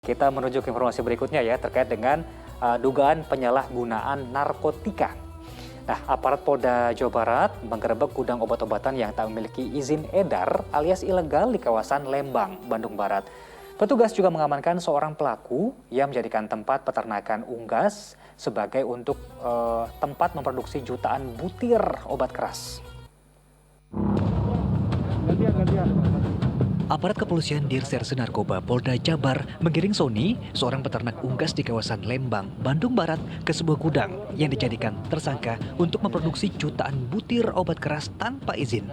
Kita menuju ke informasi berikutnya ya terkait dengan dugaan penyalahgunaan narkotika. Nah, aparat Polda Jawa Barat menggerebek gudang obat-obatan yang tak memiliki izin edar alias ilegal di kawasan Lembang, Bandung Barat. Petugas juga mengamankan seorang pelaku yang menjadikan tempat peternakan unggas sebagai untuk tempat memproduksi jutaan butir obat keras. Aparat kepolisian Dirserse Narkoba Polda Jabar menggiring Sony, seorang peternak unggas di kawasan Lembang, Bandung Barat, ke sebuah gudang yang dijadikan tersangka untuk memproduksi jutaan butir obat keras tanpa izin.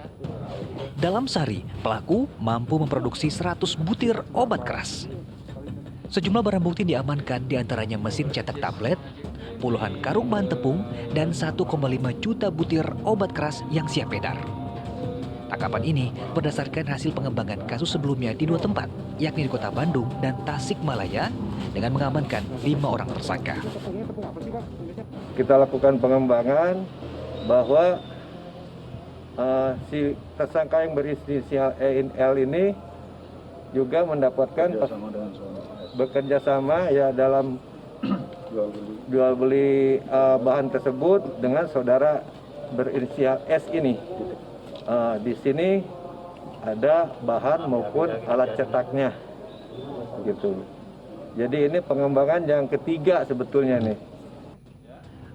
Dalam sehari, pelaku mampu memproduksi 100 butir obat keras. Sejumlah barang bukti diamankan, diantaranya mesin cetak tablet, puluhan karung bahan tepung, dan 1,5 juta butir obat keras yang siap edar. Tangkapan ini berdasarkan hasil pengembangan kasus sebelumnya di 2 tempat, yakni di Kota Bandung dan Tasikmalaya, dengan mengamankan 5 orang tersangka. Kita lakukan pengembangan bahwa si tersangka yang berinisial EL ini juga mendapatkan bekerja sama ya dalam jual beli bahan tersebut dengan saudara berinisial S ini. Di sini ada bahan maupun alat cetaknya, gitu. Jadi ini pengembangan yang ketiga sebetulnya nih.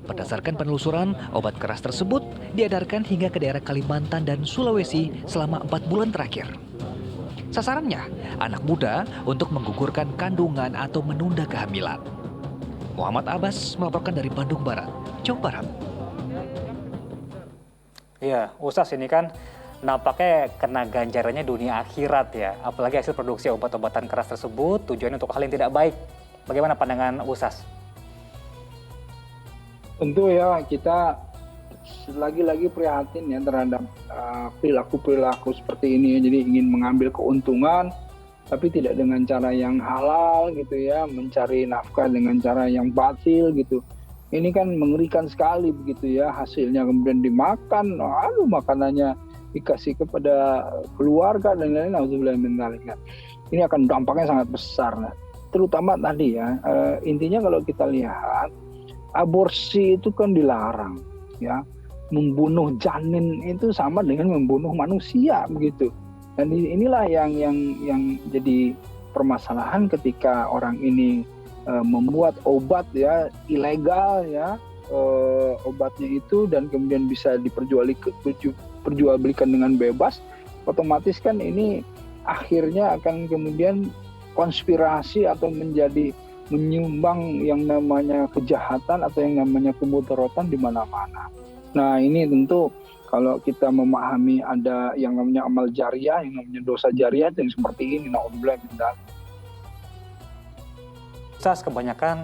Berdasarkan penelusuran, obat keras tersebut diedarkan hingga ke daerah Kalimantan dan Sulawesi selama 4 bulan terakhir. Sasarannya, anak muda untuk menggugurkan kandungan atau menunda kehamilan. Muhammad Abbas melaporkan dari Bandung Barat, Jawa Barat. Iya, Ustaz, ini kan nampaknya kena ganjarannya dunia akhirat ya. Apalagi hasil produksi obat-obatan keras tersebut tujuannya untuk hal yang tidak baik. Bagaimana pandangan Ustaz? Tentu ya, kita lagi-lagi prihatin ya terhadap perilaku-perilaku seperti ini. Jadi ingin mengambil keuntungan tapi tidak dengan cara yang halal gitu ya, mencari nafkah dengan cara yang batil gitu. Ini kan mengerikan sekali begitu ya, hasilnya kemudian dimakan, aduh makanannya dikasih kepada keluarga dan lain-lain. Nauzubillah min dzalik. Ini akan dampaknya sangat besar. Nah, terutama tadi ya, intinya kalau kita lihat aborsi itu kan dilarang ya. Membunuh janin itu sama dengan membunuh manusia begitu. Dan inilah yang jadi permasalahan ketika orang ini membuat obat ya ilegal ya, obatnya itu dan kemudian bisa diperjualbelikan dengan bebas, otomatis kan ini akhirnya akan kemudian konspirasi atau menjadi menyumbang yang namanya kejahatan atau yang namanya kemudaratan di mana-mana. Nah, ini tentu kalau kita memahami ada yang namanya amal jariah, yang namanya dosa jariah yang seperti ini, naudzubillah min dzalik. Ustaz, kebanyakan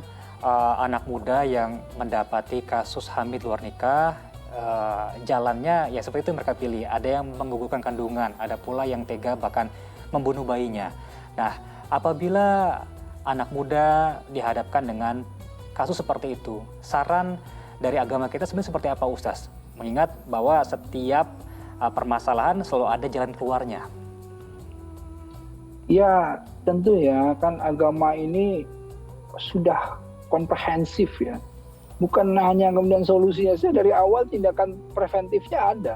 anak muda yang mendapati kasus hamil luar nikah, jalannya ya seperti itu mereka pilih. Ada yang menggugurkan kandungan, ada pula yang tega bahkan membunuh bayinya. Nah, apabila anak muda dihadapkan dengan kasus seperti itu, saran dari agama kita sebenarnya seperti apa, Ustaz? Mengingat bahwa setiap permasalahan selalu ada jalan keluarnya. Ya, tentu ya, kan agama ini sudah komprehensif ya. Bukan hanya kemudian solusinya saja, dari awal tindakan preventifnya ada.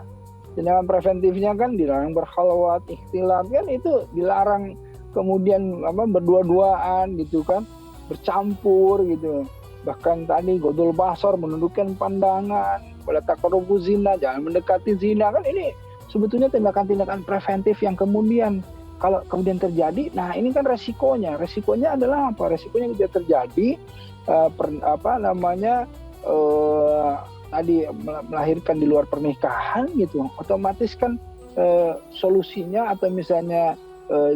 Tindakan preventifnya kan dilarang berkhalwat, ikhtilat, kan itu dilarang kemudian berdua-duaan gitu kan, bercampur gitu. Bahkan tadi godul basar, menundukkan pandangan, wala taqrabu zina, jangan mendekati zina, kan ini sebetulnya tindakan-tindakan preventif yang kemudian kalau kemudian terjadi, nah ini kan resikonya. Resikonya adalah apa? Resikonya tidak terjadi tadi melahirkan di luar pernikahan gitu. Otomatis kan solusinya atau misalnya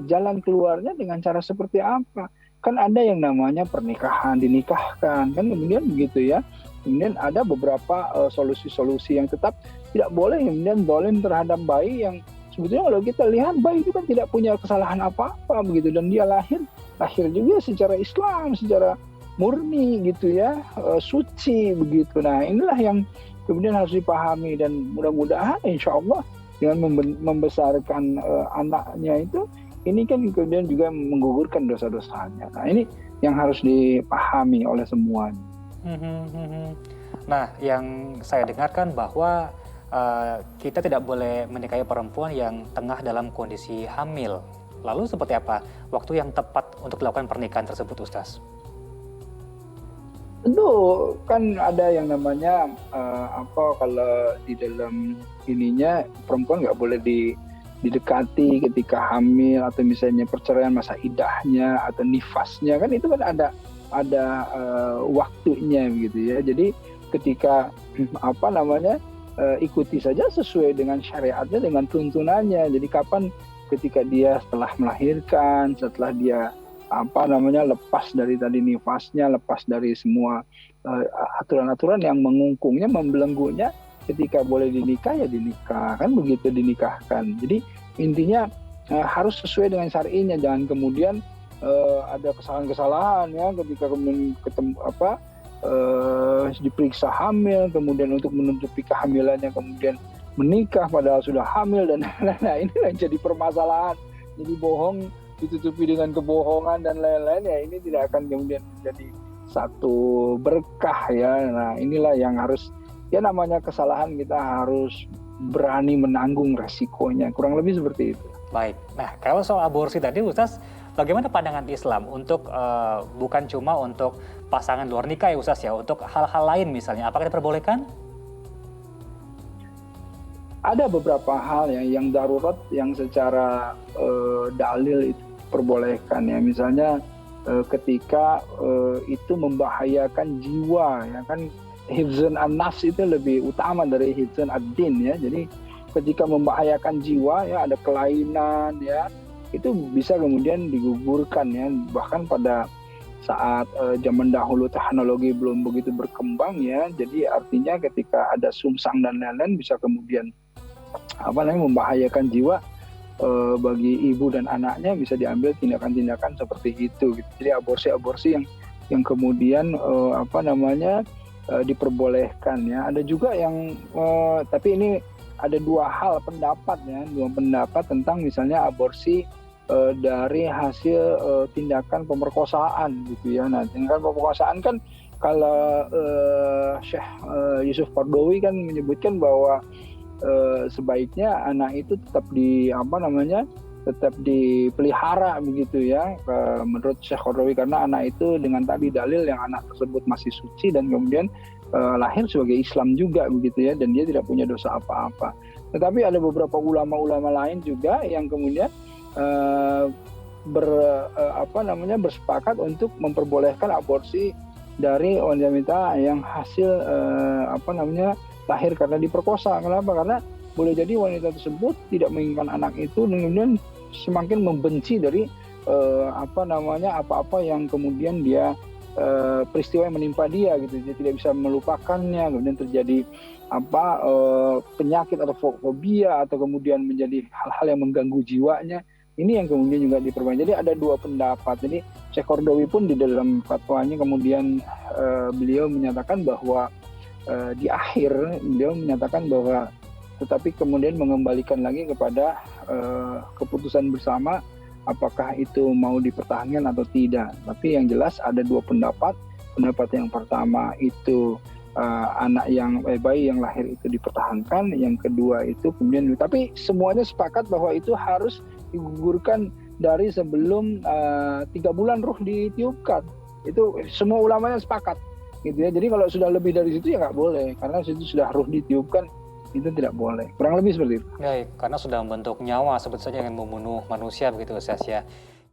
jalan keluarnya dengan cara seperti apa? Kan ada yang namanya pernikahan, dinikahkan, kan kemudian begitu ya. Kemudian ada beberapa solusi-solusi yang tetap tidak boleh kemudian zalim terhadap bayi yang sebetulnya kalau kita lihat bayi itu kan tidak punya kesalahan apa-apa begitu, dan dia lahir juga secara Islam, secara murni gitu ya, suci begitu. Nah, inilah yang kemudian harus dipahami, dan mudah-mudahan insya Allah dengan membesarkan anaknya itu, ini kan kemudian juga menggugurkan dosa-dosanya. Nah, ini yang harus dipahami oleh semuanya. Nah, yang saya dengarkan bahwa kita tidak boleh menikahi perempuan yang tengah dalam kondisi hamil. Lalu seperti apa waktu yang tepat untuk dilakukan pernikahan tersebut, Ustaz? Tentu kan ada yang namanya kalau di dalam ininya perempuan nggak boleh didekati ketika hamil, atau misalnya perceraian masa idahnya atau nifasnya, kan itu kan ada waktunya gitu ya. Jadi ketika ikuti saja sesuai dengan syariatnya, dengan tuntunannya. Jadi kapan ketika dia setelah melahirkan, setelah dia lepas dari tadi nifasnya, lepas dari semua aturan-aturan yang mengungkungnya, membelenggunya, ketika boleh dinikah ya dinikah, kan begitu dinikahkan. Jadi intinya harus sesuai dengan syar'inya, jangan kemudian ada kesalahan-kesalahan ya ketika kemudian diperiksa hamil, kemudian untuk menutupi kehamilannya kemudian menikah padahal sudah hamil dan lain-lain. Ini yang jadi permasalahan. Jadi bohong ditutupi dengan kebohongan dan lain-lain, ya ini tidak akan kemudian menjadi satu berkah ya. Nah inilah yang harus, ya namanya kesalahan, kita harus berani menanggung resikonya, kurang lebih seperti itu. Baik, nah kalau soal aborsi tadi Ustaz, bagaimana pandangan Islam untuk bukan cuma untuk pasangan luar nikah ya Ustaz ya, untuk hal-hal lain misalnya, apakah diperbolehkan? Ada beberapa hal ya yang darurat yang secara dalil itu perbolehkan ya, misalnya ketika itu membahayakan jiwa ya kan, hifzun an-nafs itu lebih utama dari hifzun ad-din ya. Jadi ketika membahayakan jiwa ya, ada kelainan ya, itu bisa kemudian digugurkan ya. Bahkan pada saat zaman dahulu teknologi belum begitu berkembang ya, jadi artinya ketika ada sungsang dan lain-lain bisa kemudian membahayakan jiwa bagi ibu dan anaknya, bisa diambil tindakan-tindakan seperti itu gitu. Jadi aborsi yang kemudian diperbolehkan ya. Ada juga yang tapi ini ada dua pendapat tentang misalnya aborsi dari hasil tindakan pemerkosaan gitu ya. Nah, tindakan pemerkosaan kan kalau Syekh Yusuf Qaradawi kan menyebutkan bahwa sebaiknya anak itu tetap dipelihara begitu ya, menurut Syekh Qaradawi, karena anak itu dengan tadi dalil yang anak tersebut masih suci dan kemudian lahir sebagai Islam juga begitu ya, dan dia tidak punya dosa apa-apa. Tetapi ada beberapa ulama-ulama lain juga yang kemudian bersepakat untuk memperbolehkan aborsi dari wanita yang hasil lahir karena diperkosa. Kenapa? Karena boleh jadi wanita tersebut tidak menginginkan anak itu dan kemudian semakin membenci dari apa-apa yang kemudian dia peristiwa yang menimpa dia gitu. Dia tidak bisa melupakannya, kemudian terjadi penyakit atau fobia, atau kemudian menjadi hal-hal yang mengganggu jiwanya. Ini yang kemudian juga diperbanyak. Jadi ada dua pendapat. Jadi Syekh Qaradawi pun di dalam fatwanya kemudian beliau menyatakan bahwa di akhir beliau menyatakan bahwa tetapi kemudian mengembalikan lagi kepada keputusan bersama apakah itu mau dipertahankan atau tidak. Tapi yang jelas ada dua pendapat. Pendapat yang pertama itu bayi yang lahir itu dipertahankan, yang kedua itu kemudian, tapi semuanya sepakat bahwa itu harus digugurkan dari sebelum 3 bulan ruh ditiupkan. Itu semua ulamanya sepakat gitu ya. Jadi kalau sudah lebih dari situ ya nggak boleh, karena situ sudah ruh ditiupkan, itu tidak boleh. Kurang lebih seperti itu. Baik, karena sudah membentuk nyawa sebetulnya yang membunuh manusia begitu Ustaz ya.